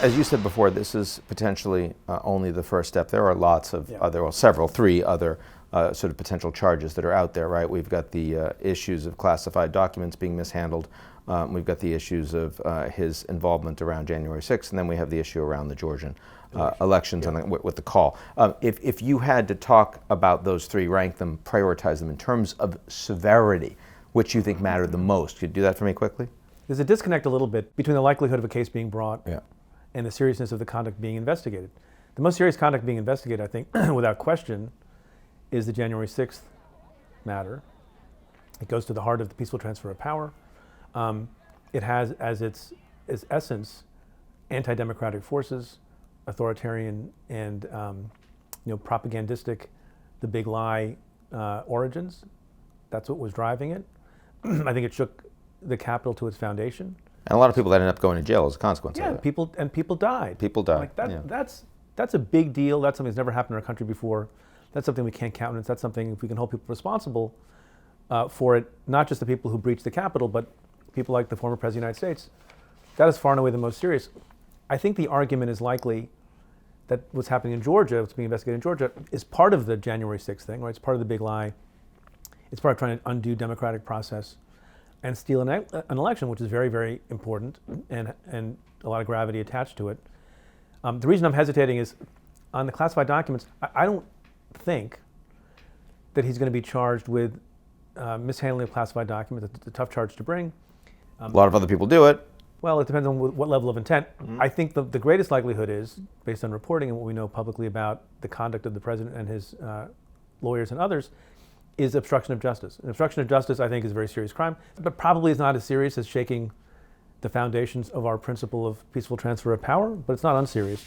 As you said before, this is potentially only the first step. There are lots of other, well, three other sort of potential charges that are out there, right? We've got the issues of classified documents being mishandled. We've got the issues of his involvement around January 6th, and then we have the issue around the Georgian elections and with the call. If you had to talk about those three, rank them, prioritize them in terms of severity, which you think mattered the most, could you do that for me quickly? There's a disconnect a little bit between the likelihood of a case being brought and the seriousness of the conduct being investigated. The most serious conduct being investigated, I think, without question, is the January 6th matter. It goes to the heart of the peaceful transfer of power. It has as its essence anti-democratic forces, authoritarian and propagandistic, the big lie origins. That's what was driving it. I think it shook the Capitol to its foundation. And a lot of people that ended up going to jail as a consequence of that. People died. People died. Like that's a big deal. That's something that's never happened in our country before. That's something we can't countenance. That's something, if we can hold people responsible for it, not just the people who breached the Capitol, but people like the former President of the United States, that is far and away the most serious. I think the argument is likely that what's happening in Georgia, what's being investigated in Georgia, is part of the January 6th thing, right? It's part of the big lie. It's part of trying to undo democratic process and steal an election, which is very, very important and a lot of gravity attached to it. The reason I'm hesitating is on the classified documents, I don't think that he's going to be charged with mishandling of classified documents. It's a tough charge to bring. A lot of other people do it. Well, it depends on what level of intent. I think the greatest likelihood is, based on reporting and what we know publicly about the conduct of the president and his lawyers and others, is obstruction of justice. And obstruction of justice, I think, is a very serious crime, but probably is not as serious as shaking the foundations of our principle of peaceful transfer of power, but it's not unserious.